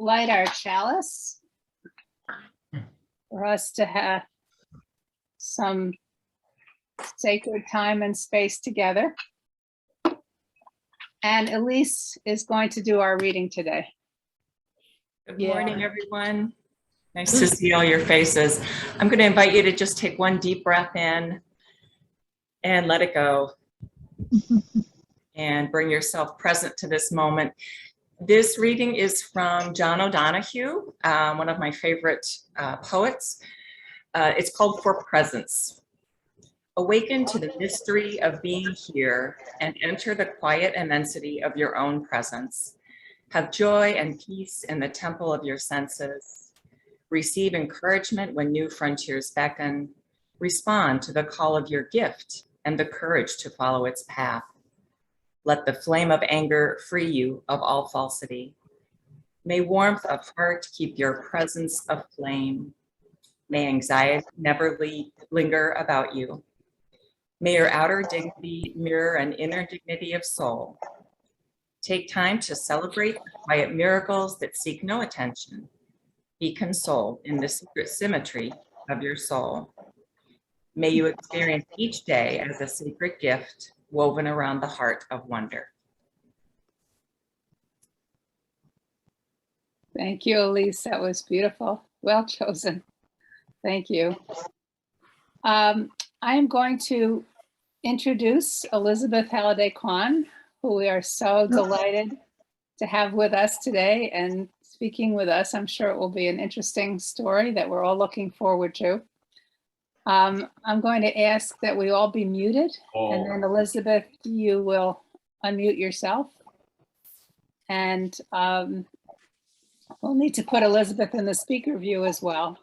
light our chalice for us to have some sacred time and space together. And Elise is going to do our reading today. Good morning, everyone. Nice to see all your faces. I'm going to invite you to just take one deep breath in and let it go. And bring yourself present to this moment. This reading is from John O'Donohue, one of my favorite poets. It's called For Presence. Awaken to the mystery of being here and enter the quiet immensity of your own presence. Have joy and peace in the temple of your senses. Receive encouragement when new frontiers beckon. Respond to the call of your gift and the courage to follow its path. Let the flame of anger free you of all falsity. May warmth of heart keep your presence aflame. May anxiety never linger about you. May your outer dignity mirror an inner dignity of soul. Take time to celebrate the quiet miracles that seek no attention. Be consoled in the secret symmetry of your soul. May you experience each day as a sacred gift woven around the heart of wonder. Thank you, Elise. That was beautiful. Well chosen. Thank you. I am going to introduce Elisabeth Halliday-Quan, who we are so delighted to have with us today and speaking with us. I'm sure it will be an interesting story that we're all looking forward to. I'm going to ask that we all be muted, and then Elisabeth, you will unmute yourself. And we'll need to put Elisabeth in the speaker view as well.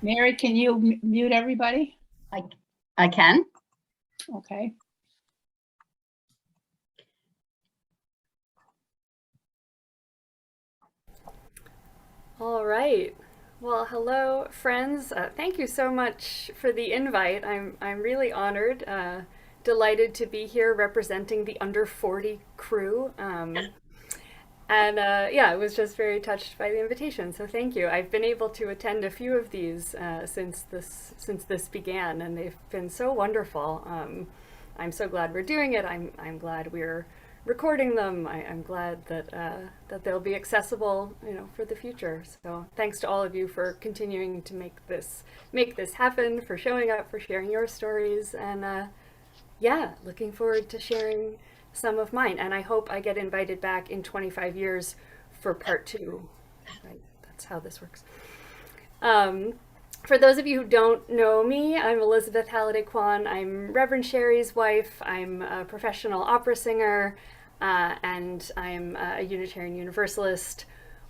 Mary, can you mute everybody? I can. Okay. All right. Well, hello, friends. Thank you so much for the invite. I'm really honored, delighted to be here representing the under 40 crew. Yeah, I was just very touched by the invitation. So thank you. I've been able to attend a few of these since this began, and they've been so wonderful. I'm so glad we're doing it. I'm glad we're recording them. I'm glad that that they'll be accessible, for the future. So thanks to all of you for continuing to make this happen, for showing up, for sharing your stories, and yeah, looking forward to sharing some of mine. And I hope I get invited back in 25 years for part 2. Right? That's how this works. For those of you who don't know me, I'm Elisabeth Halliday-Quan. I'm Reverend Sherry's wife. I'm a professional opera singer, and I'm a Unitarian Universalist,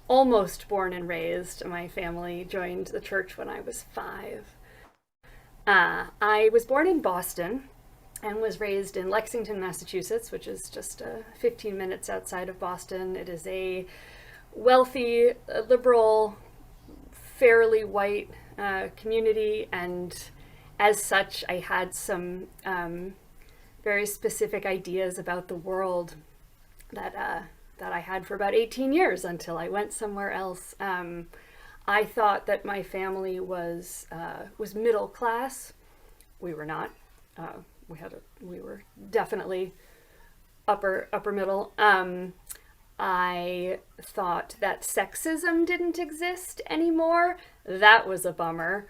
almost born and raised. My family joined the church when I was 5. I was born in Boston and was raised in Lexington, Massachusetts, which is just 15 minutes outside of Boston. It is a wealthy, liberal, fairly white community, and as such, I had some very specific ideas about the world that I had for about 18 years until I went somewhere else. I thought that my family was middle class. We were not. We were definitely upper middle. I thought that sexism didn't exist anymore. That was a bummer.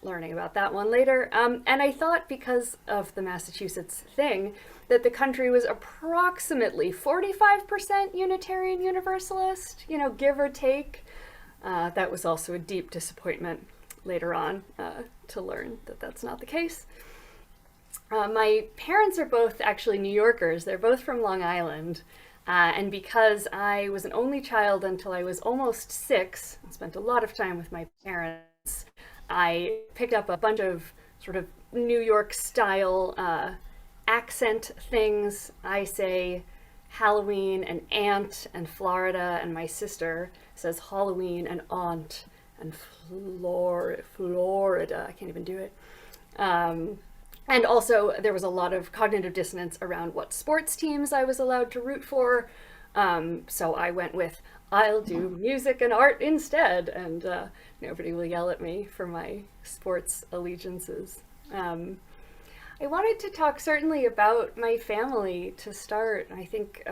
Learning about that one later. And I thought, because of the Massachusetts thing, that the country was approximately 45% Unitarian Universalist, give or take. That was also a deep disappointment later on to learn that that's not the case. My parents are both actually New Yorkers. They're both from Long Island. And because I was an only child until I was almost 6, and spent a lot of time with my parents, I picked up a bunch of sort of New York style accent things. I say Halloween and aunt and Florida, and my sister says Halloween and aunt and Florida. I can't even do it. And also there was a lot of cognitive dissonance around what sports teams I was allowed to root for. So I went with, I'll do music and art instead, and nobody will yell at me for my sports allegiances. I wanted to talk certainly about my family to start. I think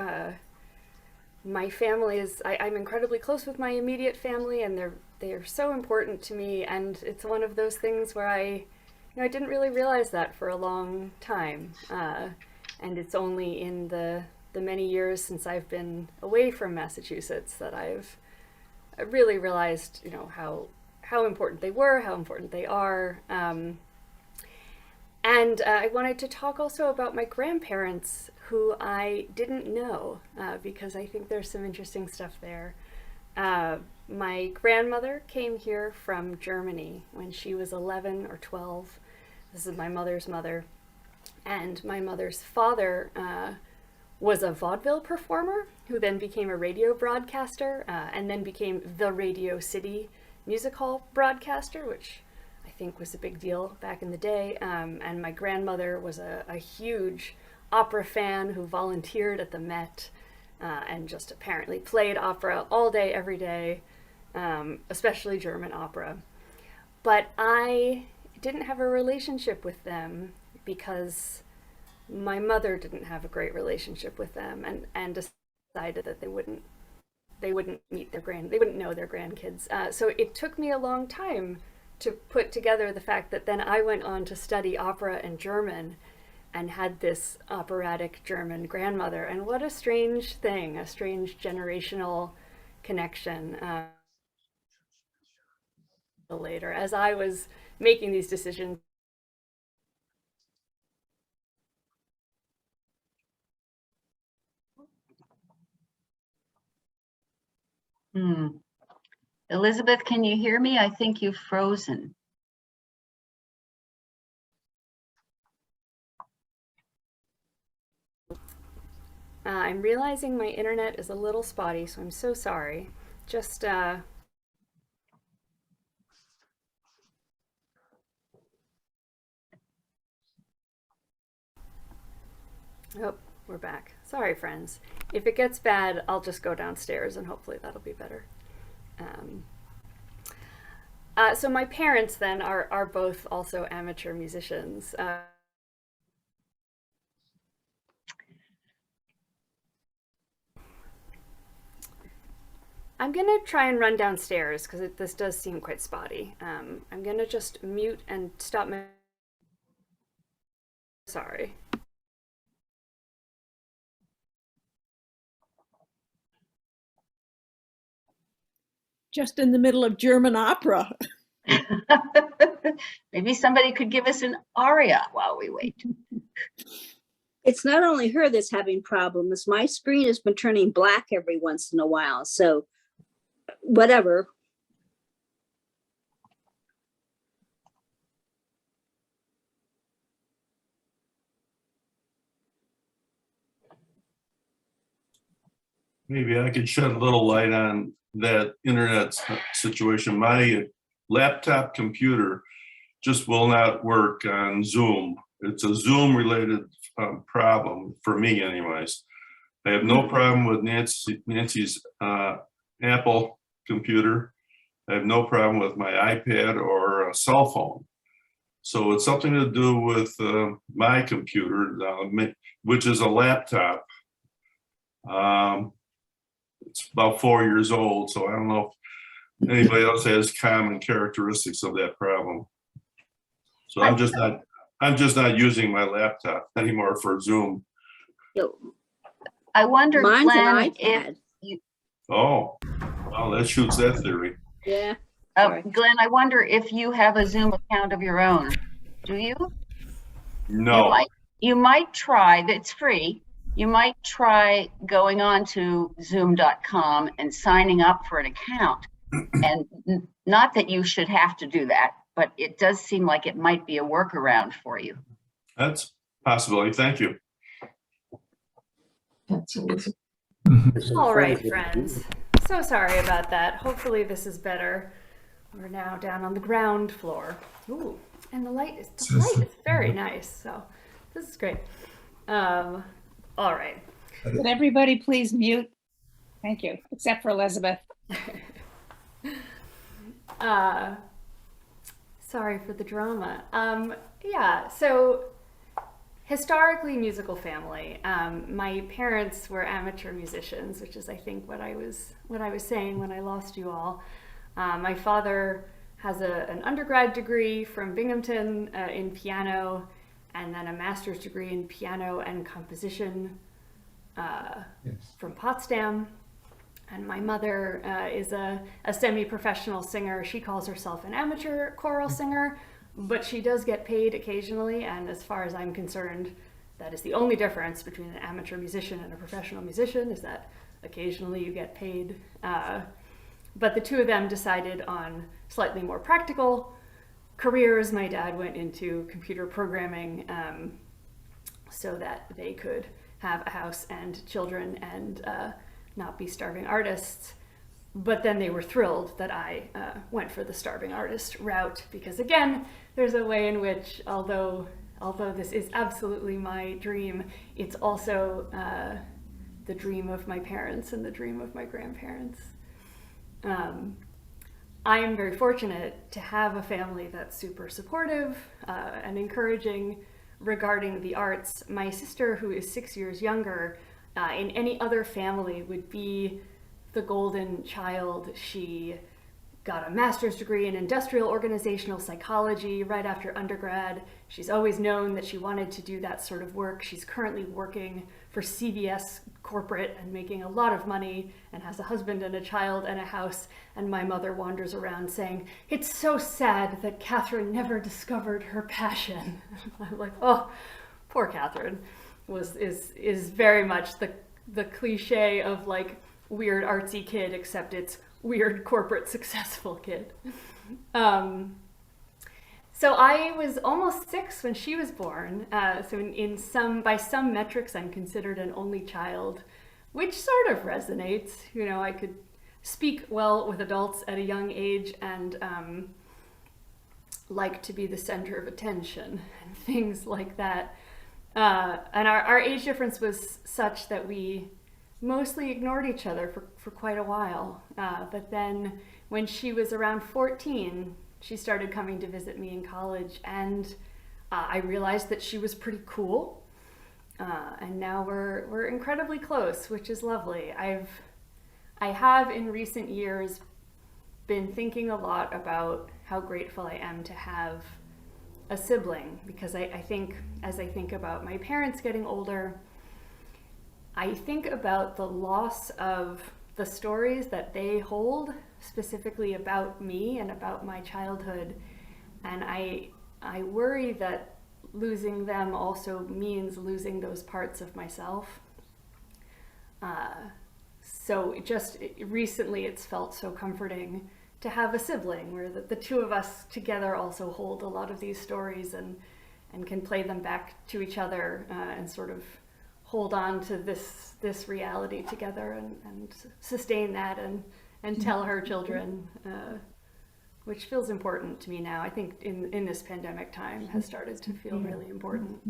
my family is, I'm incredibly close with my immediate family, and they're so important to me, and it's one of those things where I didn't really realize that for a long time, and it's only in the many years since I've been away from Massachusetts that I've really realized, how important they were, how important they are. And I wanted to talk also about my grandparents, who I didn't know, because I think there's some interesting stuff there. My grandmother came here from Germany when she was 11 or 12. This is my mother's mother. And my mother's father was a vaudeville performer who then became a radio broadcaster and then became the Radio City Music Hall broadcaster, which I think was a big deal back in the day. And my grandmother was a huge opera fan who volunteered at the Met and just apparently played opera all day, every day, especially German opera. But I didn't have a relationship with them because my mother didn't have a great relationship with them, and decided that they wouldn't meet they wouldn't know their grandkids. So it took me a long time to put together the fact that then I went on to study opera and German and had this operatic German grandmother. And what a strange thing, a strange generational connection. Later, as I was making these decisions. Elisabeth, can you hear me? I think you've frozen. I'm realizing my internet is a little spotty, so I'm so sorry. Just oh, we're back. Sorry, friends. If it gets bad, I'll just go downstairs and hopefully that'll be better. So my parents then are both also amateur musicians. I'm gonna try and run downstairs because this does seem quite spotty. I'm gonna just mute and stop my... Sorry. Just in the middle of German opera. Maybe somebody could give us an aria while we wait. It's not only her that's having problems. My screen has been turning black every once in a while. So whatever. Maybe I could shed a little light on that internet situation. My laptop computer just will not work on Zoom. It's a Zoom related problem for me anyways. I have no problem with Nancy's Apple computer. I have no problem with my iPad or a cell phone. So it's something to do with my computer, which is a laptop. It's about 4 years old, so I don't know if anybody else has common characteristics of that problem. So I'm just not using my laptop anymore for Zoom. I wonder, Mine's an Glenn, iPad. Oh, well, that shoots that theory. Yeah. Sorry. Glenn, I wonder if you have a Zoom account of your own. Do you? No. You might try, it's free. You might try going on to zoom.com and signing up for an account. And not that you should have to do that, but it does seem like it might be a workaround for you. That's a possibility. Thank you. All right, friends. So sorry about that. Hopefully this is better. We're now down on the ground floor. Ooh. And the light is very nice. So this is great. All right. Would everybody please mute? Thank you, except for Elisabeth. Sorry for the drama. Yeah, so historically musical family. My parents were amateur musicians, which is I think what I was saying when I lost you all. My father has an undergrad degree from Binghamton in piano, and then a master's degree in piano and composition from Potsdam. And my mother is a semi-professional singer. She calls herself an amateur choral singer, but she does get paid occasionally. And as far as I'm concerned, that is the only difference between an amateur musician and a professional musician, is that occasionally you get paid. But the two of them decided on slightly more practical careers. My dad went into computer programming so that they could have a house and children and not be starving artists. But then they were thrilled that I went for the starving artist route, because again, there's a way in which, although this is absolutely my dream, it's also the dream of my parents and the dream of my grandparents. I am very fortunate to have a family that's super supportive and encouraging regarding the arts. My sister, who is 6 years younger, in any other family would be the golden child. She got a master's degree in industrial organizational psychology right after undergrad. She's always known that she wanted to do that sort of work. She's currently working for CVS corporate and making a lot of money and has a husband and a child and a house. And my mother wanders around saying, "It's so sad that Catherine never discovered her passion." I'm like, oh, poor Catherine. Is very much the cliche of like weird artsy kid, except it's weird corporate successful kid. So I was almost 6 when she was born. So by some metrics, I'm considered an only child, which sort of resonates. You know, I could speak well with adults at a young age and like to be the center of attention and things like that. And our age difference was such that we mostly ignored each other for quite a while. But then when she was around 14, she started coming to visit me in college, and I realized that she was pretty cool. And now we're incredibly close, which is lovely. I have in recent years been thinking a lot about how grateful I am to have a sibling, because I think as I think about my parents getting older, I think about the loss of the stories that they hold specifically about me and about my childhood, and I worry that losing them also means losing those parts of myself. So recently it's felt so comforting to have a sibling where the two of us together also hold a lot of these stories and can play them back to each other and sort of hold on to this reality together and sustain that and tell her children, which feels important to me now. I think in this pandemic time has started to feel really important.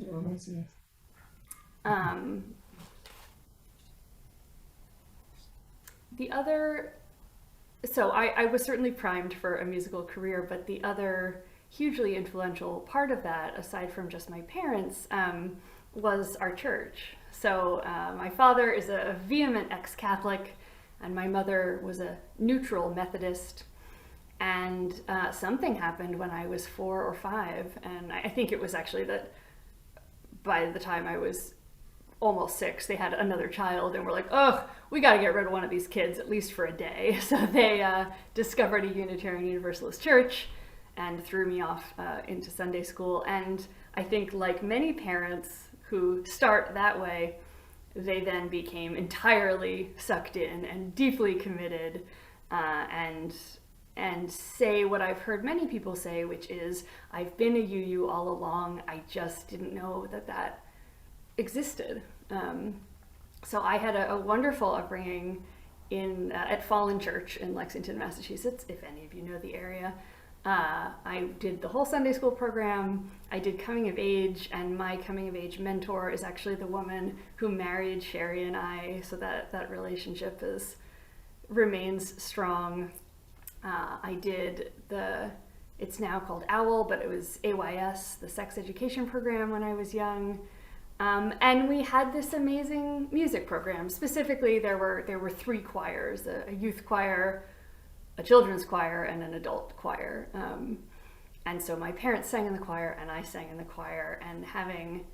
So I was certainly primed for a musical career, but the other hugely influential part of that, aside from just my parents, was our church. So my father is a vehement ex-Catholic, and my mother was a neutral Methodist. And something happened when I was 4 or 5, and I think it was actually that by the time I was almost 6, they had another child, and were like, oh, we got to get rid of one of these kids, at least for a day. So they discovered a Unitarian Universalist church and threw me off into Sunday school. And I think, like many parents who start that way, they then became entirely sucked in and deeply committed and say what I've heard many people say, which is, I've been a UU all along, I just didn't know that existed. So I had a wonderful upbringing at Fallen Church in Lexington, Massachusetts, if any of you know the area. I did the whole Sunday school program. I did coming of age, and my coming of age mentor is actually the woman who married Sherry and I, so that relationship remains strong. I did it's now called OWL, but it was AYS, the sex education program, when I was young. And we had this amazing music program. Specifically, there were 3 choirs, a youth choir, a children's choir, and an adult choir. And so my parents sang in the choir and I sang in the choir, and having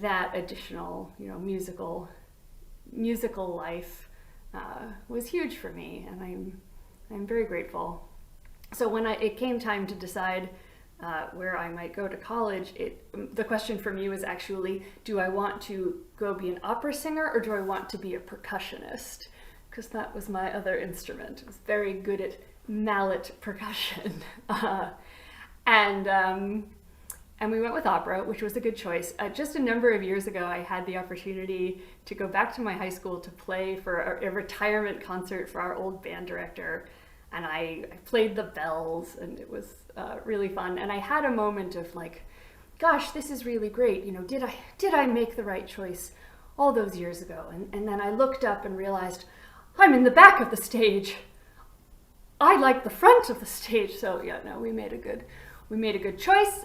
that additional, musical life was huge for me, and I'm very grateful. So when it came time to decide where I might go to college, the question for me was actually, do I want to go be an opera singer or do I want to be a percussionist? Because that was my other instrument. I was very good at mallet percussion. And we went with opera, which was a good choice. Just a number of years ago, I had the opportunity to go back to my high school to play for a retirement concert for our old band director. And I played the bells, and it was really fun. And I had a moment of like, gosh, this is really great. Did I make the right choice all those years ago? And then I looked up and realized, I'm in the back of the stage. I like the front of the stage. So yeah, no, we made a good choice.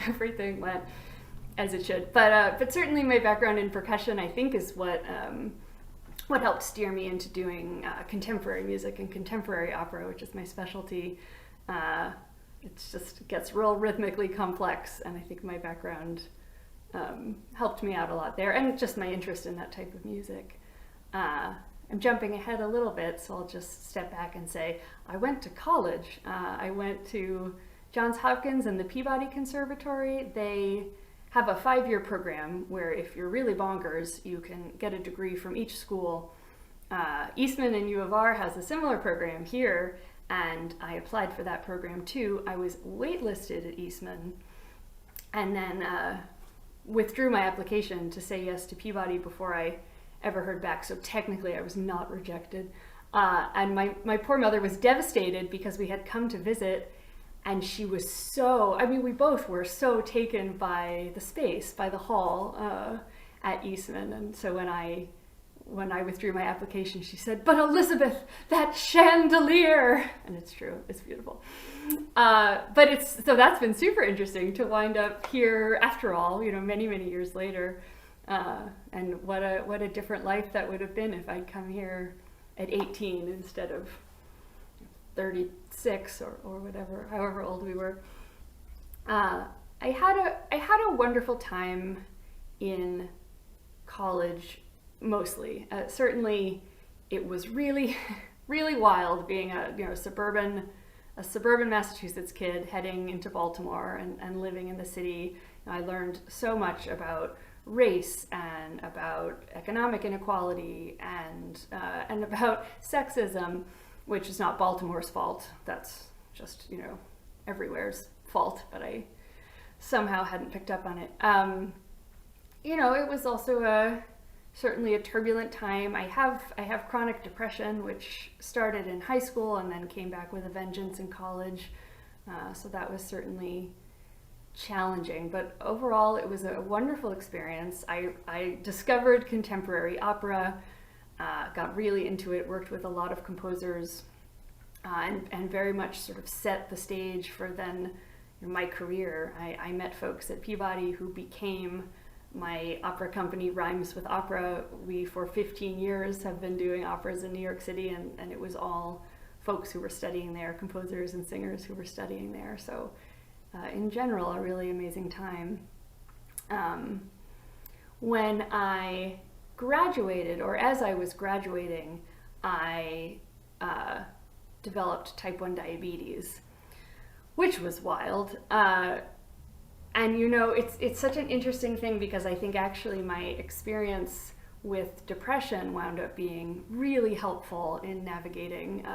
Everything went as it should. But certainly my background in percussion, I think, is what helped steer me into doing contemporary music and contemporary opera, which is my specialty. It just gets real rhythmically complex, and I think my background helped me out a lot there, and just my interest in that type of music. I'm jumping ahead a little bit, so I'll just step back and say I went to college. I went to Johns Hopkins and the Peabody Conservatory. They have a 5-year program where if you're really bonkers, you can get a degree from each school. Eastman and U of R has a similar program here, and I applied for that program too. I was waitlisted at Eastman, and then withdrew my application to say yes to Peabody before I ever heard back. So technically I was not rejected. And my poor mother was devastated because we had come to visit, and she was we both were so taken by the space, by the hall at Eastman. And so when I withdrew my application, she said, "But Elisabeth, that chandelier!" And it's true, it's beautiful. So that's been super interesting to wind up here after all, many, many years later. And what a different life that would have been if I'd come here at 18 instead of 36 or whatever, however old we were. I had a wonderful time in college, mostly. Certainly, it was really, really wild being a suburban Massachusetts kid heading into Baltimore and living in the city. I learned so much about race and about economic inequality and about sexism, which is not Baltimore's fault. That's just, everywhere's fault, but I somehow hadn't picked up on it. It was also certainly a turbulent time. I have chronic depression, which started in high school and then came back with a vengeance in college. So that was certainly challenging, but overall it was a wonderful experience. I discovered contemporary opera, got really into it, worked with a lot of composers, and very much sort of set the stage for then my career. I met folks at Peabody who became my opera company, Rhymes with Opera. We, for 15 years, have been doing operas in New York City, and it was all folks who were studying there, composers and singers who were studying there. So in general, a really amazing time. When I graduated, or as I was graduating, I developed type 1 diabetes, which was wild. And it's such an interesting thing, because I think actually my experience with depression wound up being really helpful in navigating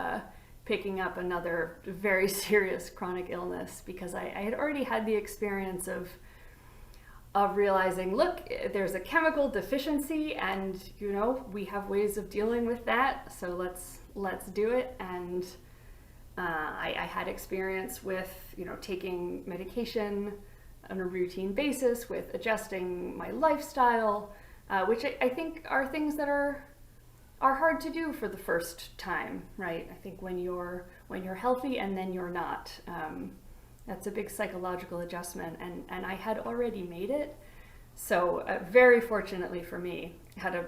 picking up another very serious chronic illness, because I had already had the experience of realizing, look, there's a chemical deficiency, and we have ways of dealing with that, so let's do it. And I had experience with, taking medication on a routine basis, with adjusting my lifestyle, which I think are things that are hard to do for the first time, right? I think when you're healthy and then you're not, that's a big psychological adjustment, and I had already made it. So very fortunately for me, had a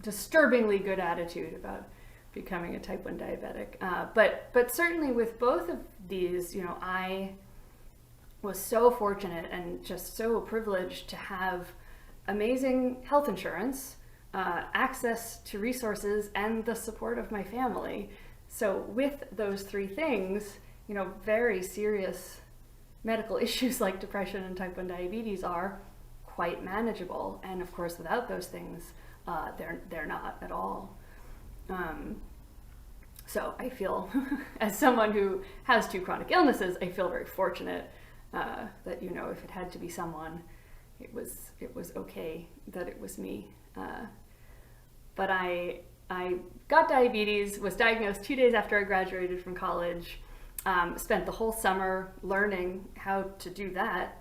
disturbingly good attitude about becoming a type 1 diabetic. But certainly with both of these, I was so fortunate and just so privileged to have amazing health insurance, access to resources, and the support of my family. So with those three things, very serious medical issues like depression and type 1 diabetes are quite manageable. And of course, without those things, they're not at all. So I feel, as someone who has 2 chronic illnesses, I feel very fortunate that, if it had to be someone, it was okay that it was me. But I got diabetes, was diagnosed 2 days after I graduated from college, spent the whole summer learning how to do that,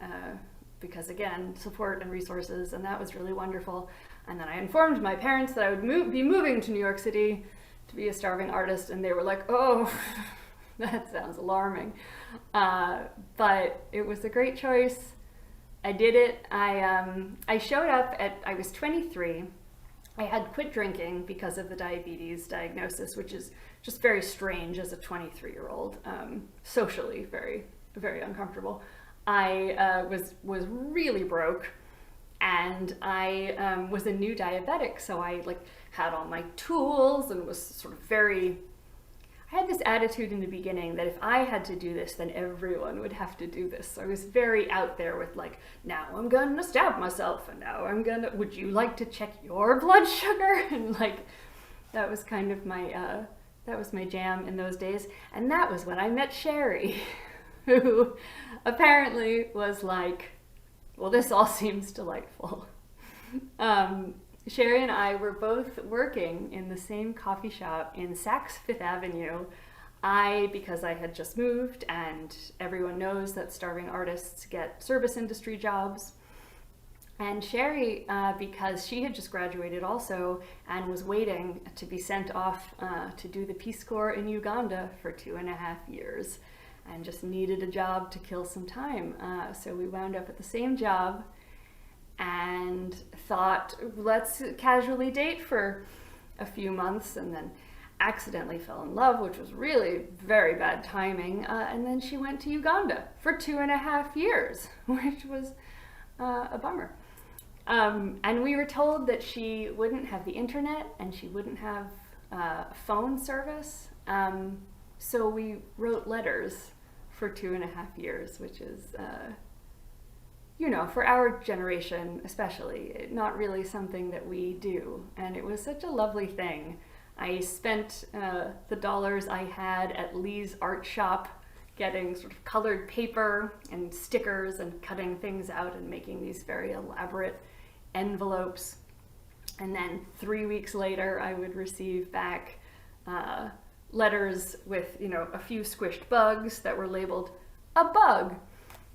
because again, support and resources, and that was really wonderful. And then I informed my parents that I would be moving to New York City to be a starving artist, and they were like, oh, that sounds alarming. But it was a great choice. I did it. I showed up I was 23. I had quit drinking because of the diabetes diagnosis, which is just very strange as a 23-year-old, socially very, very uncomfortable. I was really broke, and I was a new diabetic, so I had all my tools and was sort of I had this attitude in the beginning that if I had to do this, then everyone would have to do this. So I was very out there with now I'm gonna stab myself, and now would you like to check your blood sugar? And that was kind of that was my jam in those days. And that was when I met Sherry, who apparently was well, this all seems delightful. Sherry and I were both working in the same coffee shop in Saks Fifth Avenue. Because I had just moved, and everyone knows that starving artists get service industry jobs. And Sherry, because she had just graduated also and was waiting to be sent off to do the Peace Corps in Uganda for 2.5 years, and just needed a job to kill some time. So we wound up at the same job, and thought, let's casually date for a few months, and then accidentally fell in love, which was really very bad timing. And then she went to Uganda for 2.5 years, which was a bummer. And we were told that she wouldn't have the internet and she wouldn't have phone service. So we wrote letters for 2.5 years, which is, for our generation especially, not really something that we do. And it was such a lovely thing. I spent the dollars I had at Lee's art shop getting sort of colored paper and stickers and cutting things out and making these very elaborate envelopes. And then 3 weeks later, I would receive back letters with, a few squished bugs that were labeled a bug.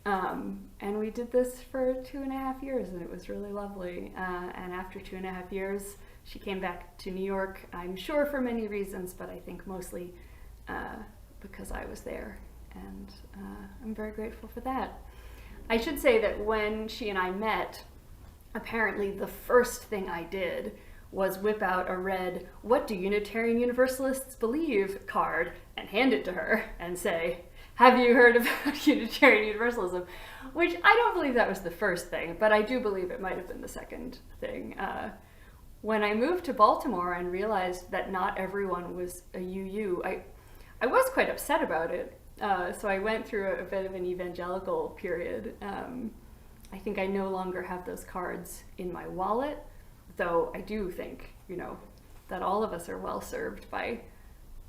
And we did this for 2.5 years, and it was really lovely. And after 2.5 years, she came back to New York, I'm sure for many reasons, but I think mostly because I was there. And I'm very grateful for that. I should say that when she and I met, apparently the first thing I did was whip out a red "What do Unitarian Universalists believe?" card and hand it to her and say, "Have you heard about Unitarian Universalism?" Which I don't believe that was the first thing, but I do believe it might have been the second thing. When I moved to Baltimore and realized that not everyone was a UU, I was quite upset about it. So I went through a bit of an evangelical period. I think I no longer have those cards in my wallet, though I do think, that all of us are well served by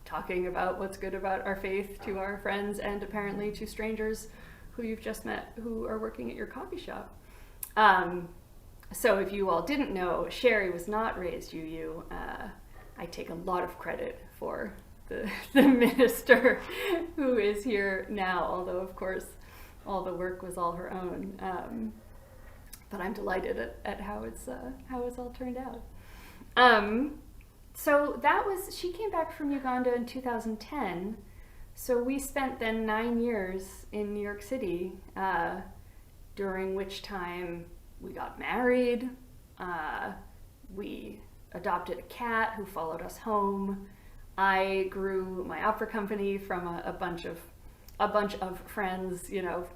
talking about what's good about our faith to our friends and apparently to strangers who you've just met who are working at your coffee shop. So if you all didn't know, Sherry was not raised UU. I take a lot of credit for the minister who is here now, although of course all the work was all her own. But I'm delighted at how it's all turned out. So she came back from Uganda in 2010. So we spent then 9 years in New York City, during which time we got married. We adopted a cat who followed us home. I grew my opera company from a bunch of friends,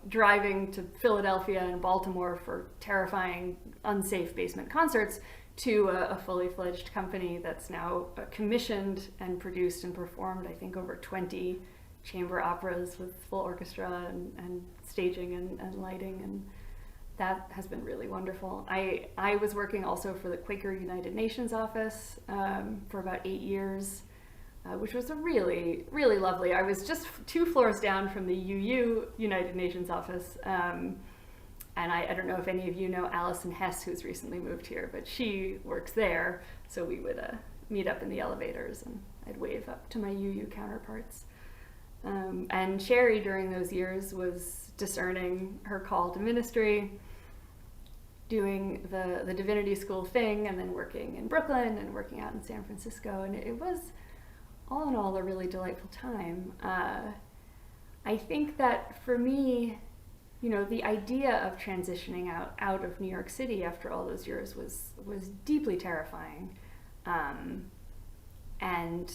driving to Philadelphia and Baltimore for terrifying, unsafe basement concerts, to a fully fledged company that's now commissioned and produced and performed, I think, over 20 chamber operas with full orchestra and staging and lighting, and that has been really wonderful. I was working also for the Quaker United Nations office for about 8 years, which was really, really lovely. I was just 2 floors down from the United Nations office. And I don't know if any of you know Allison Hess, who's recently moved here, but she works there. So we would meet up in the elevators, and I'd wave up to my UU counterparts. And Sherry, during those years, was discerning her call to ministry, doing the divinity school thing, and then working in Brooklyn and working out in San Francisco. And it was, all in all, a really delightful time. I think that for me, the idea of transitioning out of New York City after all those years was deeply terrifying. And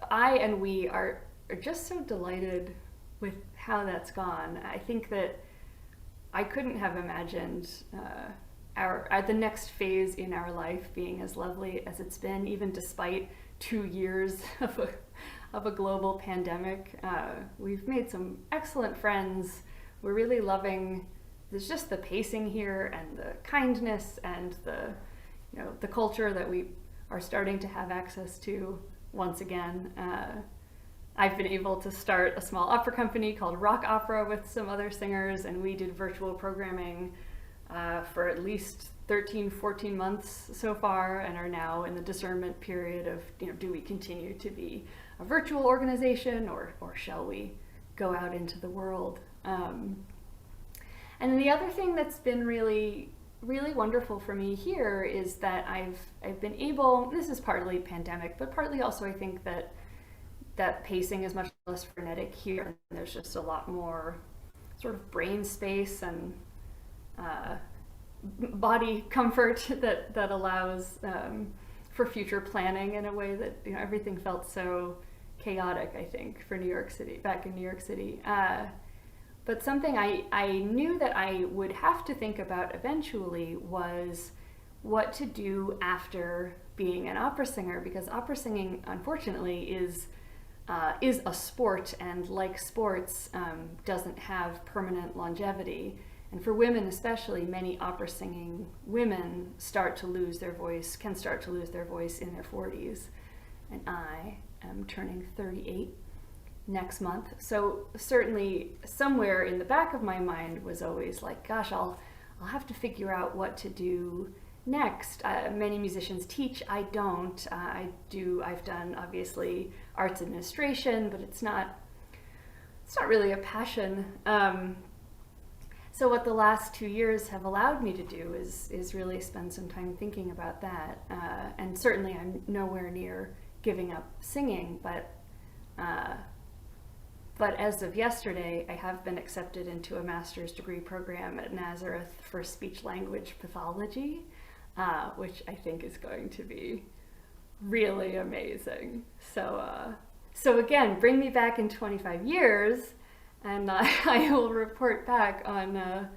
I and we are just so delighted with how that's gone. I think that I couldn't have imagined the next phase in our life being as lovely as it's been, even despite 2 years of a global pandemic. We've made some excellent friends. We're really loving just the pacing here and the kindness and the culture that we are starting to have access to once again. I've been able to start a small opera company called Rock Opera with some other singers, and we did virtual programming for at least 13, 14 months so far, and are now in the discernment period of, do we continue to be a virtual organization, or shall we go out into the world? And the other thing that's been really, really wonderful for me here is that I've been able, this is partly pandemic, but partly also I think that pacing is much less frenetic here, and there's just a lot more sort of brain space and body comfort that allows for future planning in a way that everything felt so chaotic, I think, for New York City, back in New York City. But something I knew that I would have to think about eventually was what to do after being an opera singer, because opera singing, unfortunately, is a sport, and like sports, doesn't have permanent longevity. And for women especially, many opera singing women can start to lose their voice in their 40s. And I am turning 38 next month. So certainly somewhere in the back of my mind was always like, gosh, I'll have to figure out what to do next. Many musicians teach, I don't. I've done obviously arts administration, but it's not really a passion. So what the last 2 years have allowed me to do is really spend some time thinking about that. And certainly I'm nowhere near giving up singing, but as of yesterday, I have been accepted into a master's degree program at Nazareth for speech-language pathology, which I think is going to be really amazing. So again, bring me back in 25 years, and I will report back on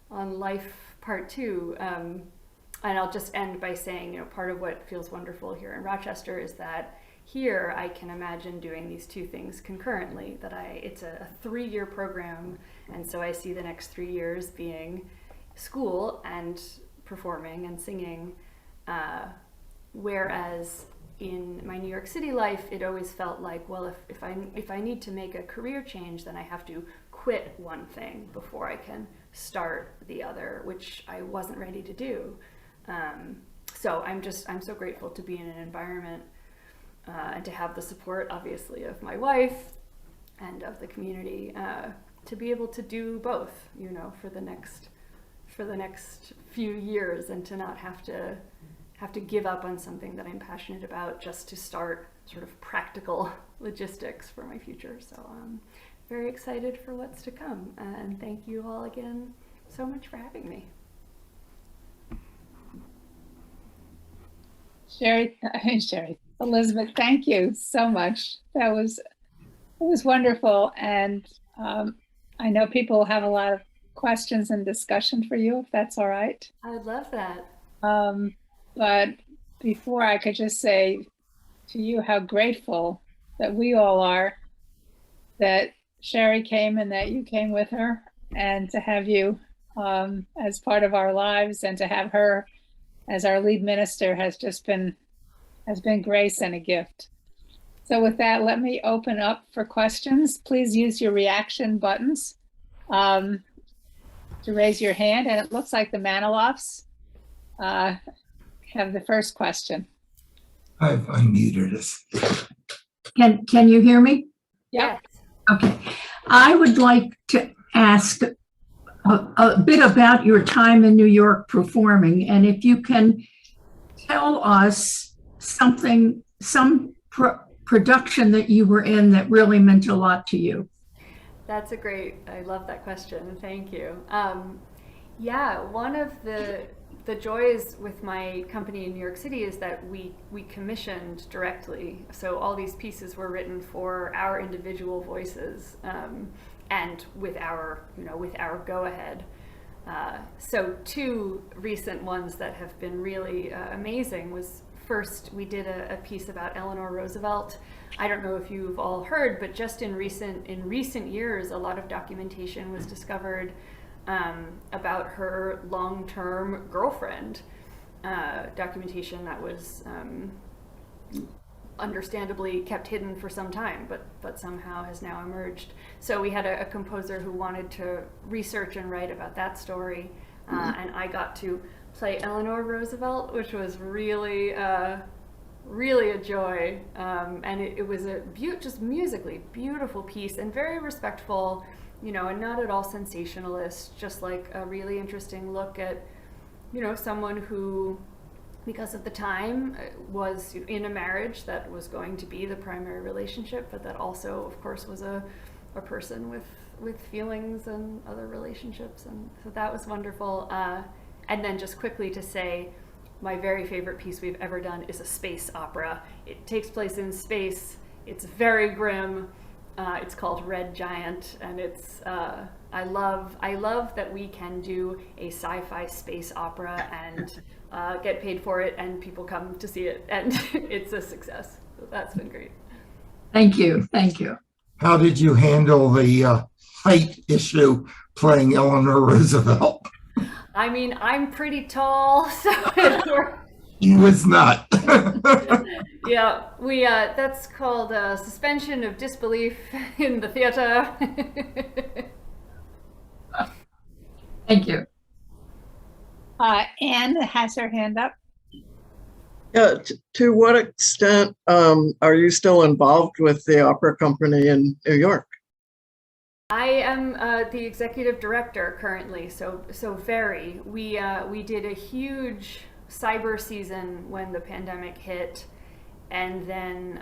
life part 2. And I'll just end by saying, part of what feels wonderful here in Rochester is that here I can imagine doing these 2 things concurrently, it's a 3-year program, and so I see the next 3 years being school and performing and singing, whereas in my New York City life, it always felt like, well, if I need to make a career change, then I have to quit one thing before I can start the other, which I wasn't ready to do. So I'm so grateful to be in an environment and to have the support, obviously, of my wife and of the community, to be able to do both, you know, for the next few years, and to not have to give up on something that I'm passionate about just to start sort of practical logistics for my future. So I'm very excited for what's to come, and thank you all again so much for having me. Sherry, Elisabeth, thank you so much. It was wonderful. And I know people have a lot of questions and discussion for you, if that's all right. I would love that. But before, I could just say to you how grateful that we all are that Sherry came and that you came with her, and to have you as part of our lives, and to have her as our lead minister has been grace and a gift. So with that, let me open up for questions. Please use your reaction buttons to raise your hand. And it looks like the Manilofs have the first question. I've unmuted us. Can you hear me? Yep. Okay. I would like to ask a bit about your time in New York performing, and if you can tell us some production that you were in that really meant a lot to you. That's I love that question. Thank you. Yeah, one of the joys with my company in New York City is that we commissioned directly. So all these pieces were written for our individual voices, and with our go ahead. So two recent ones that have been really amazing was, first, we did a piece about Eleanor Roosevelt. I don't know if you've all heard, but just in recent years, a lot of documentation was discovered about her long-term girlfriend. Documentation that was understandably kept hidden for some time, but somehow has now emerged. So we had a composer who wanted to research and write about that story, and I got to play Eleanor Roosevelt, which was really a joy, and it was just musically beautiful piece, and very respectful, you know, and not at all sensationalist, just like a really interesting look at, you know, someone who, because of the time, was in a marriage that was going to be the primary relationship, but that also, of course, was a person with feelings and other relationships, and so that was wonderful. And then just quickly to say, my very favorite piece we've ever done is a space opera. It takes place in space. It's very grim. It's called Red Giant, and it's I love that we can do a sci-fi space opera and get paid for it, and people come to see it, and it's a success. So that's been great. Thank you. How did you handle the height issue playing Eleanor Roosevelt? I mean, I'm pretty tall, so it worked. He was not. Yeah, we that's called suspension of disbelief in the theater. Thank you. Anne has her hand up. Yeah, to what extent are you still involved with the opera company in New York? I am the executive director currently, so very. We did a huge cyber season when the pandemic hit, and then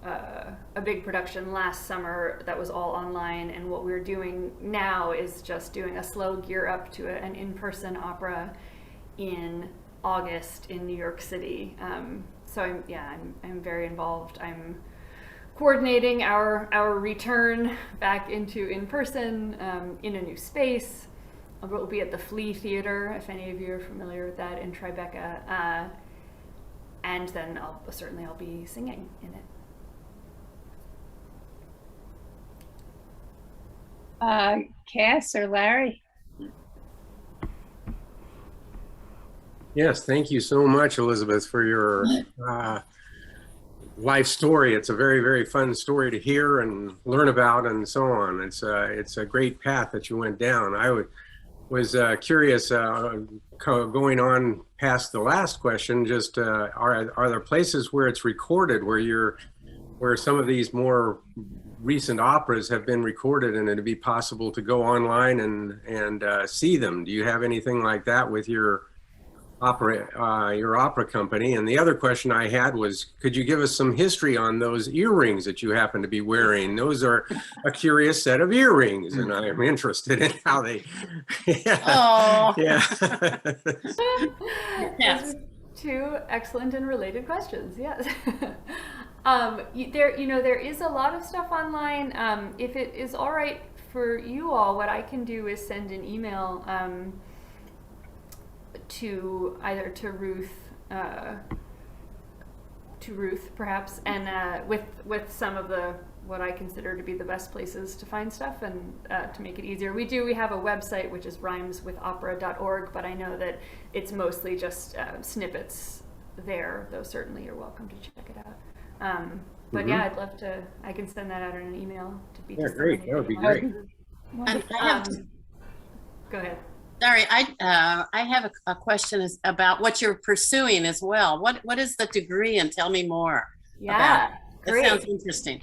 a big production last summer that was all online. And what we're doing now is just doing a slow gear up to an in-person opera in August in New York City. So I'm very involved. I'm coordinating our return back into in-person in a new space. We'll be at the Flea Theater, if any of you are familiar with that, in Tribeca. And then I'll be singing in it. Cass or Larry? Yes, thank you so much, Elisabeth, for your life story. It's a very, very fun story to hear and learn about and so on. It's a great path that you went down. was curious, going on past the last question, just are there places where it's recorded, where some of these more recent operas have been recorded and it'd be possible to go online and see them? Do you have anything like that with your opera company? And the other question I had was, could you give us some history on those earrings that you happen to be wearing? Those are a curious set of earrings, and I'm interested in how they. Oh. Yeah. Yes. Two excellent and related questions. Yes. There is a lot of stuff online. If it is all right for you all, what I can do is send an email to Ruth perhaps, and with some of what I consider to be the best places to find stuff, and to make it easier. We have a website which is rhymeswithopera.org, but I know that it's mostly just snippets there, though certainly you're welcome to check it out. But yeah, I'd love to, I can send that out in an email to be. Yeah, great. That would be great. And I have, go ahead. sorry, I have a question about what you're pursuing as well. What is the degree, and tell me more. Yeah, great. That sounds interesting.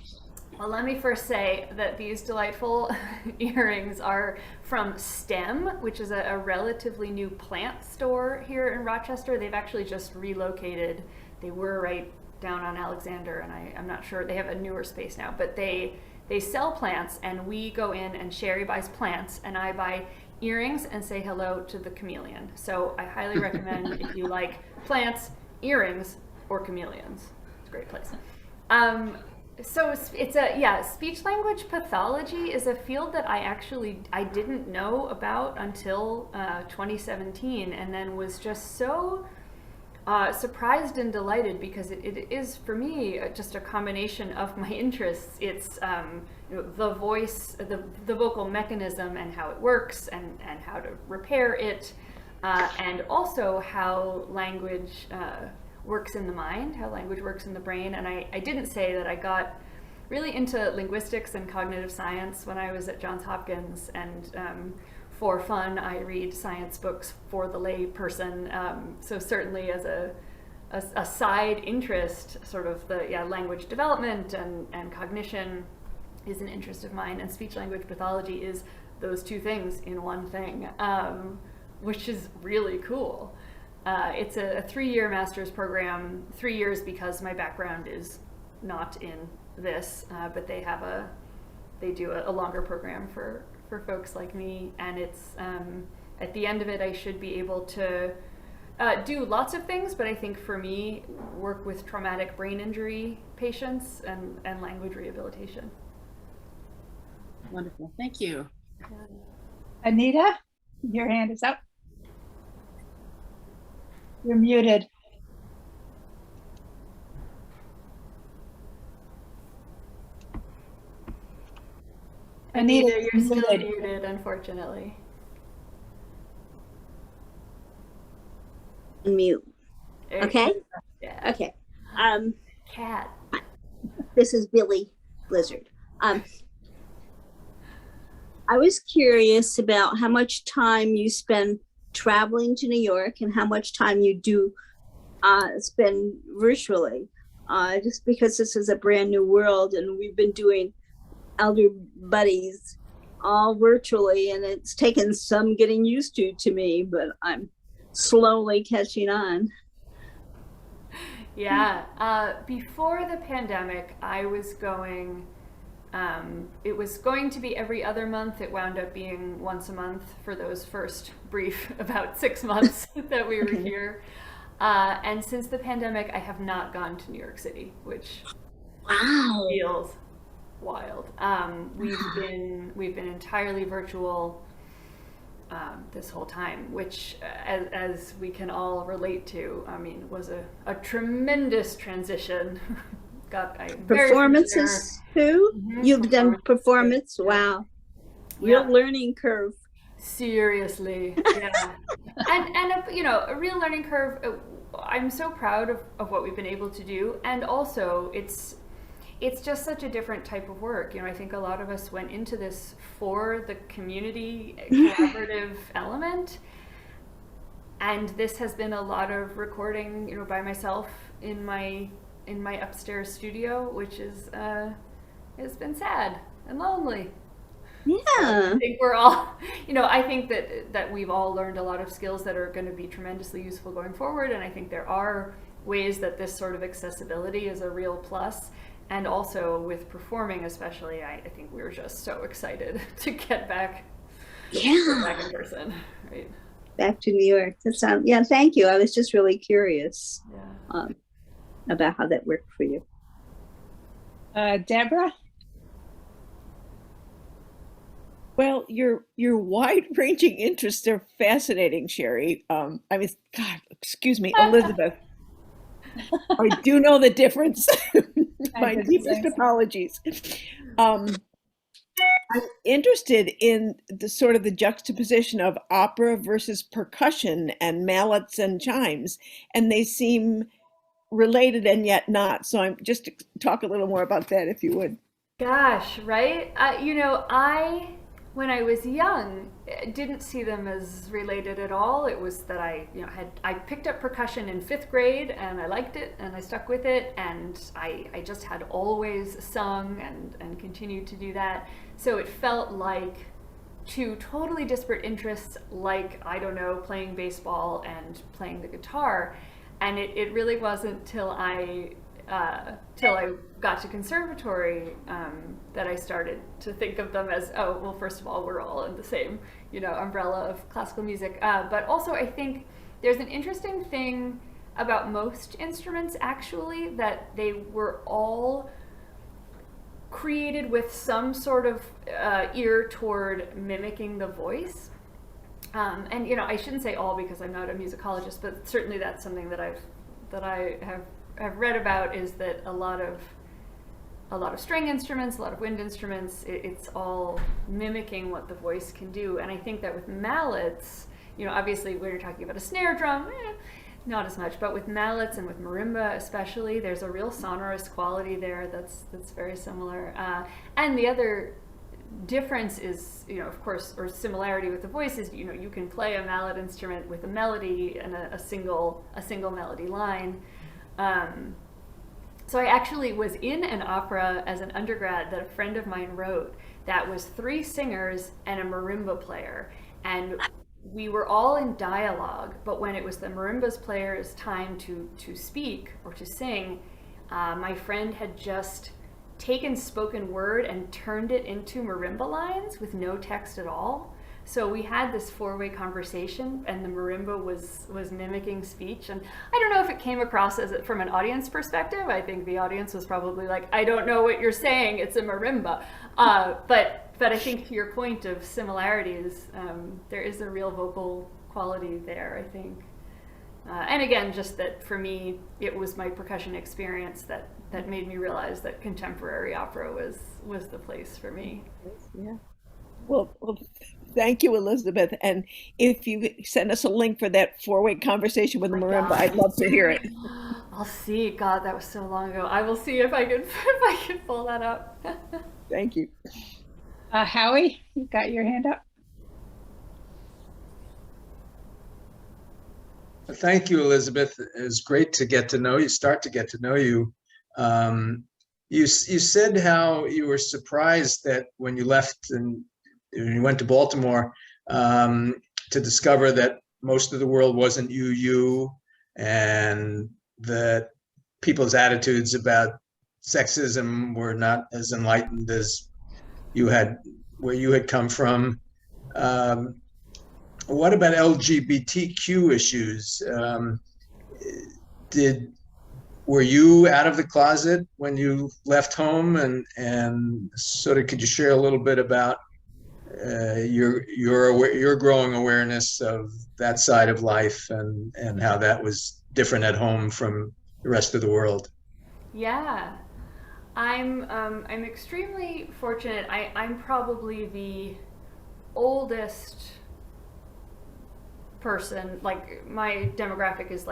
Well, let me first say that these delightful earrings are from STEM, which is a relatively new plant store here in Rochester. They've actually just relocated. They were right down on Alexander, and I'm not sure, they have a newer space now, but they sell plants, and we go in, and Sherry buys plants, and I buy earrings and say hello to the chameleon. So I highly recommend if you like plants, earrings, or chameleons. It's a great place. So it's speech language pathology is a field that I didn't know about until 2017, and then was just so surprised and delighted, because it is for me just a combination of my interests. It's the voice, the vocal mechanism and how it works, and how to repair it, and also how language works in the mind, how language works in the brain. And I didn't say that I got really into linguistics and cognitive science when I was at Johns Hopkins, and for fun, I read science books for the lay person. So certainly as a side interest, sort of the language development and cognition is an interest of mine, and speech language pathology is those two things in one thing, which is really cool. It's a 3-year master's program, 3 years because my background is not in this, but they do a longer program for folks like me, and it's at the end of it I should be able to do lots of things, but I think for me, work with traumatic brain injury patients and language rehabilitation. Wonderful, thank you. Anita, your hand is up. You're muted. Anita, you're still muted, unfortunately. Mute. Okay. Yeah. Okay. Cat. This is Billy Blizzard. I was curious about how much time you spend traveling to New York and how much time you do spend virtually. Just because this is a brand new world, and we've been doing Elder Buddies all virtually, and it's taken some getting used to me, but I'm slowly catching on. Yeah, before the pandemic, I was going, it was going to be every other month. It wound up being once a month for those first brief about 6 months that we were here. And since the pandemic, I have not gone to New York City, which feels wild. We've been entirely virtual this whole time, which as we can all relate to, I mean, was a tremendous transition. Performances too? You've done performance? Wow. Real learning curve. Seriously, yeah. and a real learning curve. I'm so proud of what we've been able to do, and also it's it's just such a different type of work. You know, I think a lot of us went into this for the community collaborative element. And this has been a lot of recording, you know, by myself in my upstairs studio, which is it's been sad and lonely. Yeah. I think we're all, you know, I think that we've all learned a lot of skills that are going to be tremendously useful going forward. And I think there are ways that this sort of accessibility is a real plus. And also with performing, especially, I think we were just so excited to get back, back in person, right? Back to New York. Yeah, thank you. I was just really curious about how that worked for you. Deborah? Well, your wide-ranging interests are fascinating, Sherry. I mean, God, excuse me, Elisabeth. I do know the difference. My deepest apologies. I'm interested in the sort of the juxtaposition of opera versus percussion and mallets and chimes, and they seem related and yet not. So I'm just talk a little more about that, if you would. Gosh, right? You know, when I was young, didn't see them as related at all. It was that I picked up percussion in 5th grade and I liked it and I stuck with it, and I just had always sung and continued to do that. So it felt like two totally disparate interests, like, I don't know, playing baseball and playing the guitar. And it really wasn't till I got to conservatory that I started to think of them as, oh, well, first of all, we're all in the same, you know, umbrella of classical music. But also I think there's an interesting thing about most instruments, actually, that they were all created with some sort of ear toward mimicking the voice. And, you know, I shouldn't say all because I'm not a musicologist, but certainly that's something that I have read about, is that a lot of string instruments, a lot of wind instruments, it's all mimicking what the voice can do. And I think that with mallets, you know, obviously when you're talking about a snare drum, not as much, but with mallets and with marimba especially, there's a real sonorous quality there that's very similar. And the other difference is, you know, of course, or similarity with the voice is, you know, you can play a mallet instrument with a melody and a single melody line. So I actually was in an opera as an undergrad that a friend of mine wrote that was 3 singers and a marimba player. And we were all in dialogue, but when it was the marimba's player's time to speak or to sing, my friend had just taken spoken word and turned it into marimba lines with no text at all. So we had this 4-way conversation, and the marimba was mimicking speech. And I don't know if it came across as from an audience perspective. I think the audience was probably like, I don't know what you're saying, it's a marimba. But I think to your point of similarities, there is a real vocal quality there, I think. And again, just that for me, it was my percussion experience that made me realize that contemporary opera was the place for me. Yeah. Well, thank you, Elisabeth. And if you send us a link for that 4-way conversation with the marimba, I'd love to hear it. I'll see. God, that was so long ago. I will see if I can pull that up. Thank you. Howie, you got your hand up. Thank you, Elisabeth. It was great to get to know you, start to get to know you. You said how you were surprised that when you left and you went to Baltimore to discover that most of the world wasn't you, and that people's attitudes about sexism were not as enlightened as where you had come from. What about LGBTQ issues? Were you out of the closet when you left home, and sort of could you share a little bit about your growing awareness of that side of life and how that was different at home from the rest of the world? Yeah, I'm extremely fortunate. I'm probably the oldest person. Like, my demographic is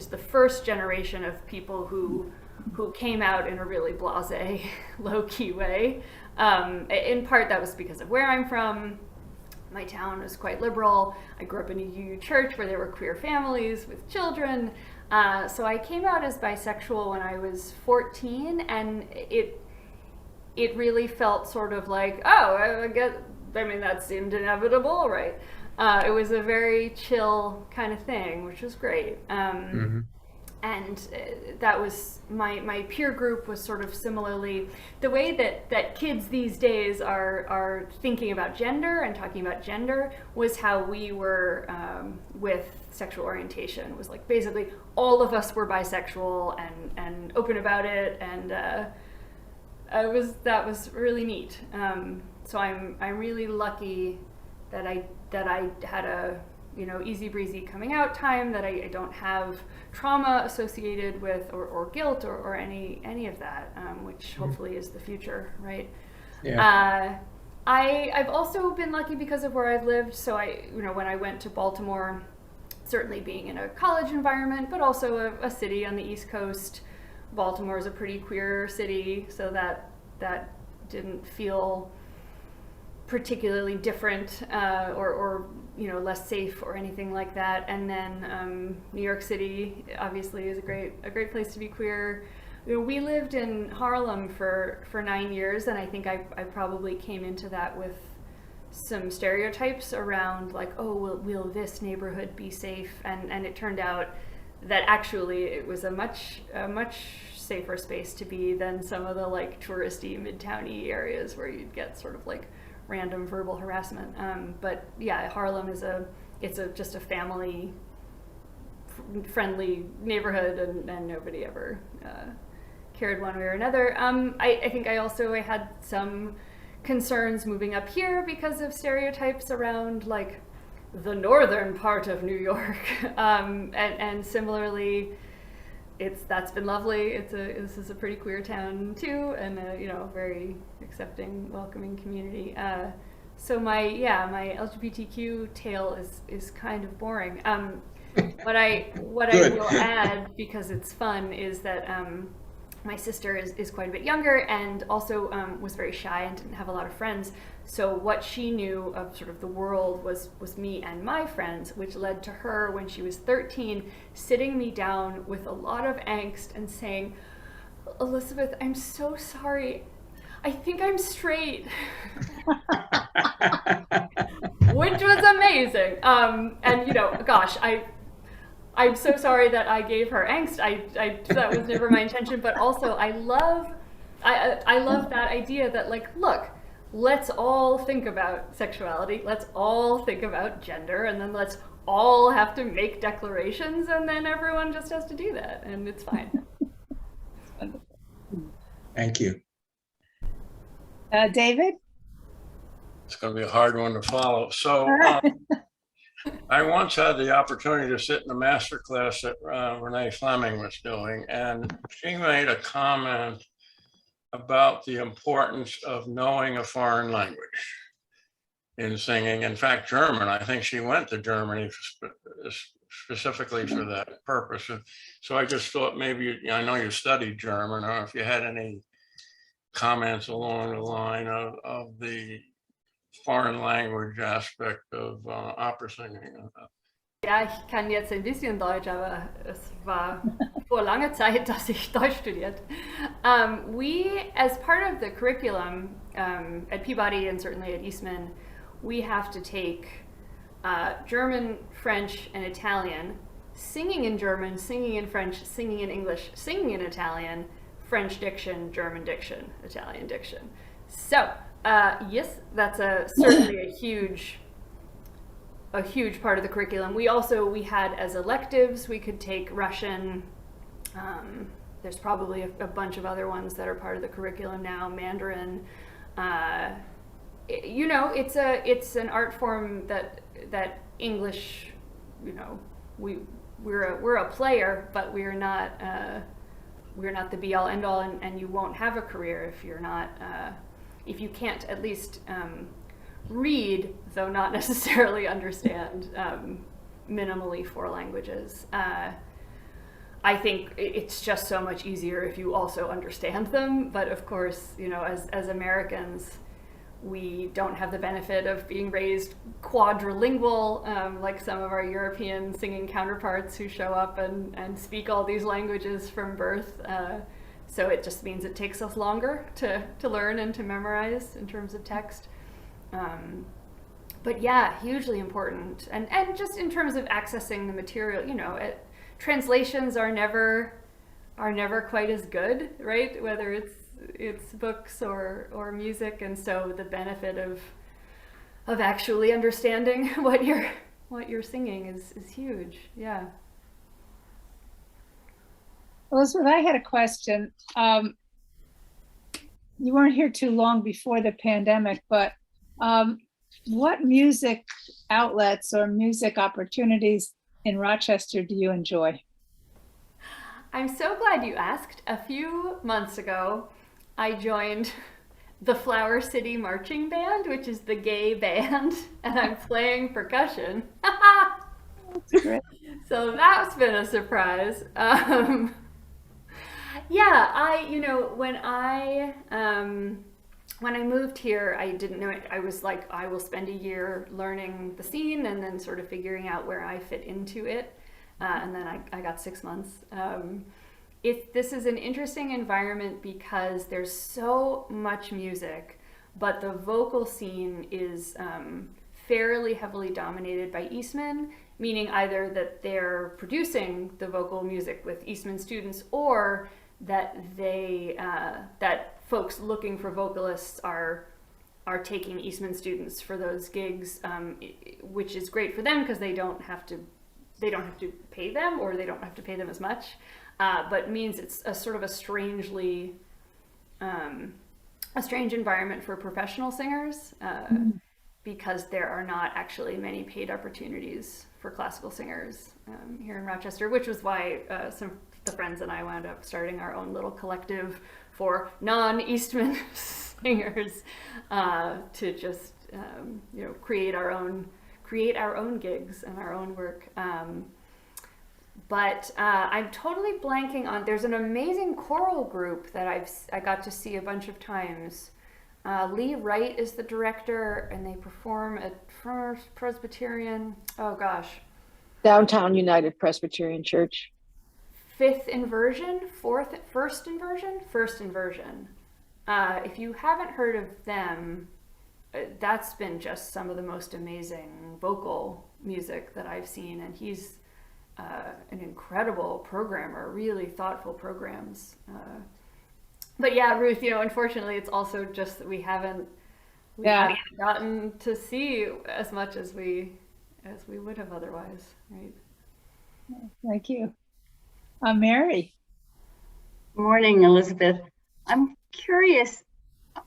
the first generation of people who who came out in a really blasé, low-key way. In part, that was because of where I'm from. My town was quite liberal. I grew up in a UU church where there were queer families with children. So I came out as bisexual when I was 14, and it really felt sort of like, oh, I mean, that seemed inevitable, right? It was a very chill kind of thing, which was great. And that was, my peer group was sort of similarly, the way that kids these days are thinking about gender and talking about gender was how we were with sexual orientation. It was like basically all of us were bisexual and open about it, and that was really neat. So I'm really lucky that I had a easy breezy coming out time, that I don't have trauma associated with or guilt or any of that, which hopefully is the future, right? Yeah. I've also been lucky because of where I've lived. So when I went to Baltimore, certainly being in a college environment, but also a city on the East Coast, Baltimore is a pretty queer city, so that didn't feel particularly different or less safe or anything like that. And then New York City obviously is a great place to be queer. We lived in Harlem for 9 years, and I think I probably came into that with some stereotypes around like, oh, will this neighborhood be safe? And it turned out that actually it was a much safer space to be than some of the like touristy midtowny areas where you'd get sort of like random verbal harassment. But yeah, Harlem is just a family friendly neighborhood, and nobody ever cared one way or another. I think I had some concerns moving up here because of stereotypes around like the northern part of New York, and similarly, that's been lovely. This is a pretty queer town too, and a very accepting, welcoming community. So my LGBTQ tale is kind of boring. What I will add, because it's fun, is that my sister is quite a bit younger and also was very shy and didn't have a lot of friends. So what she knew of sort of the world was me and my friends, which led to her, when she was 13, sitting me down with a lot of angst and saying, "Elisabeth, I'm so sorry. I think I'm straight." Which was amazing. And gosh, I'm so sorry that I gave her angst. That was never my intention. But also, I love that idea that, like, look, let's all think about sexuality. Let's all think about gender, and then let's all have to make declarations, and then everyone just has to do that, and it's fine. Thank you. David? It's going to be a hard one to follow. So I once had the opportunity to sit in a master class that Renee Fleming was doing, and she made a comment about the importance of knowing a foreign language in singing. In fact, German. I think she went to Germany specifically for that purpose. And so I just thought maybe, I know you studied German, or if you had any comments along the line of the foreign language aspect of opera singing. Ja, ich kann jetzt ein bisschen Deutsch, aber es war vor langer Zeit, dass ich Deutsch studiert. We, as part of the curriculum at Peabody and certainly at Eastman, we have to take German, French, and Italian, singing in German, singing in French, singing in English, singing in Italian, French diction, German diction, Italian diction. So, yes, that's certainly a huge part of the curriculum. We had as electives, we could take Russian. There's probably a bunch of other ones that are part of the curriculum now, Mandarin. It's an art form that English, we're a player, but we're not the be all end all, and you won't have a career if you're not, if you can't at least read, though not necessarily understand minimally 4 languages. I think it's just so much easier if you also understand them. But of course, you know, as Americans, we don't have the benefit of being raised quadrilingual, like some of our European singing counterparts who show up and speak all these languages from birth. So it just means it takes us longer to learn and to memorize in terms of text. But yeah, hugely important. And just in terms of accessing the material, you know, translations are never quite as good, right? Whether it's books or music, and so the benefit of actually understanding what you're singing is huge. Yeah. Elizabeth, I had a question. You weren't here too long before the pandemic, but what music outlets or music opportunities in Rochester do you enjoy? I'm so glad you asked. A few months ago, I joined the Flower City Marching Band, which is the gay band, and I'm playing percussion. That's great. So that's been a surprise. Yeah, when I moved here, I didn't know it. I was like, I will spend a year learning the scene and then sort of figuring out where I fit into it. And then I got 6 months. This is an interesting environment because there's so much music, but the vocal scene is fairly heavily dominated by Eastman, meaning either that they're producing the vocal music with Eastman students, or that that folks looking for vocalists are taking Eastman students for those gigs, which is great for them because they don't have to pay them, or they don't have to pay them as much, but means it's a sort of a strange environment for professional singers, because there are not actually many paid opportunities for classical singers here in Rochester, which was why some of the friends and I wound up starting our own little collective for non-Eastman singers, to just create our own gigs and our own work. But I'm totally blanking on. There's an amazing choral group that I got to see a bunch of times. Lee Wright is the director, and they perform at First Presbyterian. Oh gosh. Downtown United Presbyterian Church. First Inversion. If you haven't heard of them, that's been just some of the most amazing vocal music that I've seen, and he's an incredible programmer, really thoughtful programs. But yeah, Ruth, unfortunately, it's also just that we haven't gotten to see as much as we would have otherwise, right? Thank you. Mary. Morning, Elizabeth. I'm curious,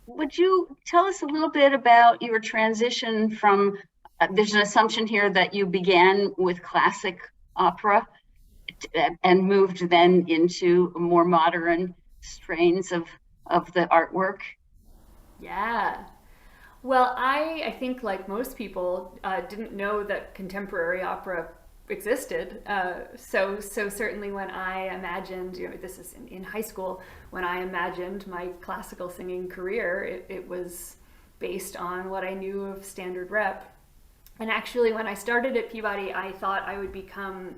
would you tell us a little bit about your transition from, there's an assumption here that you began with classic opera and moved then into more modern strains of the artwork? Yeah. Well, I think like most people, didn't know that contemporary opera existed. So certainly when I imagined, this is in high school, when I imagined my classical singing career, it was based on what I knew of standard rep. And actually, when I started at Peabody, I thought I would become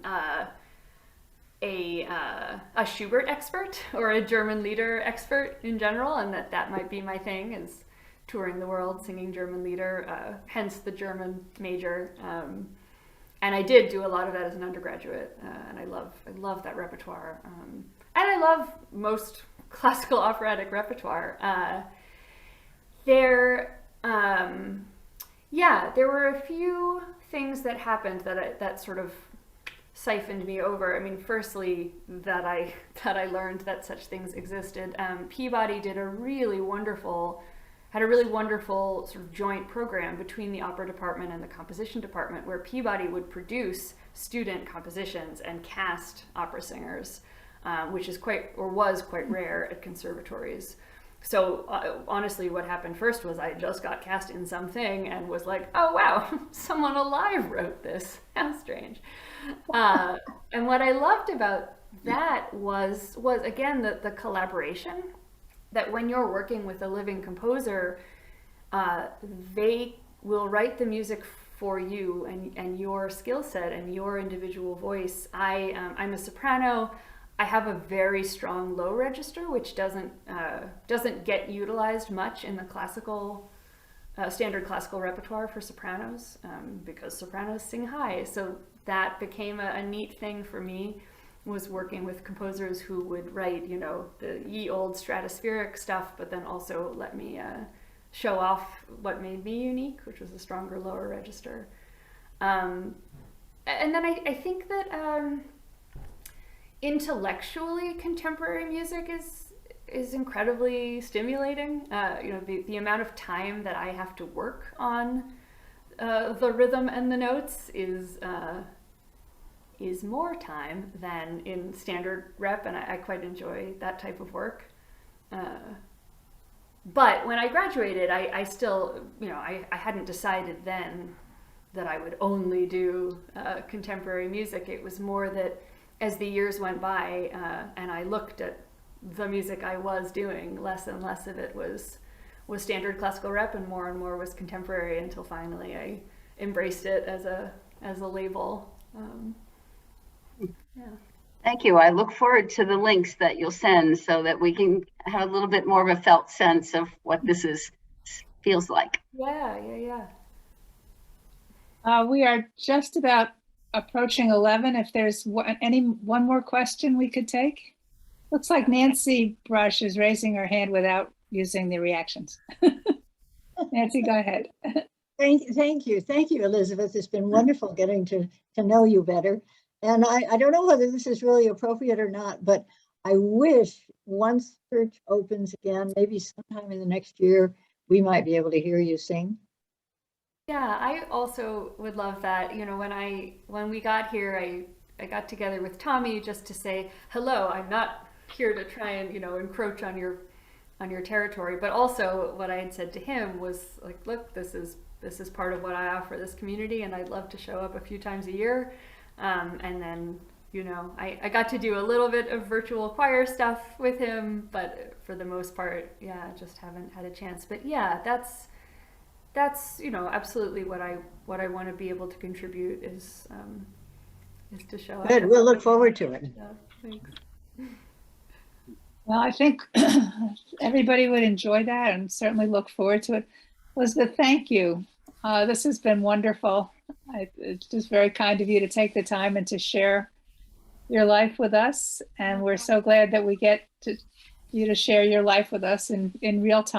a Schubert expert or a German lieder expert in general, and that might be my thing, is touring the world singing German lieder, hence the German major. And I did do a lot of that as an undergraduate, and I love that repertoire. And I love most classical operatic repertoire. There were a few things that happened that sort of siphoned me over. I mean, firstly, that I learned that such things existed. Peabody had a really wonderful sort of joint program between the opera department and the composition department, where Peabody would produce student compositions and cast opera singers, which was quite rare at conservatories. So honestly, what happened first was I just got cast in something and was like, oh wow, someone alive wrote this. How strange. And what I loved about that was again the collaboration, that when you're working with a living composer, they will write the music for you and your skill set and your individual voice. I'm a soprano. I have a very strong low register, which doesn't get utilized much in the classical standard classical repertoire for sopranos, because sopranos sing high. So that became a neat thing for me, was working with composers who would write, you know, the ye old stratospheric stuff, but then also let me show off what made me unique, which was a stronger lower register. And then I think that intellectually contemporary music is incredibly stimulating. You know, the amount of time that I have to work on the rhythm and the notes is more time than in standard rep, and I quite enjoy that type of work. But when I graduated, I still, you know, I hadn't decided then that I would only do contemporary music. It was more that as the years went by and I looked at the music I was doing, less and less of it was standard classical rep, and more was contemporary, until finally I embraced it as a label. Yeah. Thank you. I look forward to the links that you'll send so that we can have a little bit more of a felt sense of what this feels like. Yeah. We are just about approaching 11. If there's one more question we could take. Looks like Nancy Brush is raising her hand without using the reactions. Nancy, go ahead. Thank you, Elisabeth. It's been wonderful getting to know you better. And I don't know whether this is really appropriate or not, but I wish once church opens again, maybe sometime in the next year, we might be able to hear you sing. Yeah, I also would love that. You know, when we got here, I got together with Tommy just to say, hello, I'm not here to try and, you know, encroach on your territory, but also what I had said to him was like, look, this is part of what I offer this community, and I'd love to show up a few times a year. And then, you know, I got to do a little bit of virtual choir stuff with him, but for the most part, yeah, just haven't had a chance. But yeah, that's you know, absolutely what I want to be able to contribute is to show up. Good, we'll look forward to it. Yeah, thanks. Well, I think everybody would enjoy that and certainly look forward to it. Elisabeth, thank you. This has been wonderful. It's just very kind of you to take the time and to share your life with us. And we're so glad that we get you to share your life with us in real time.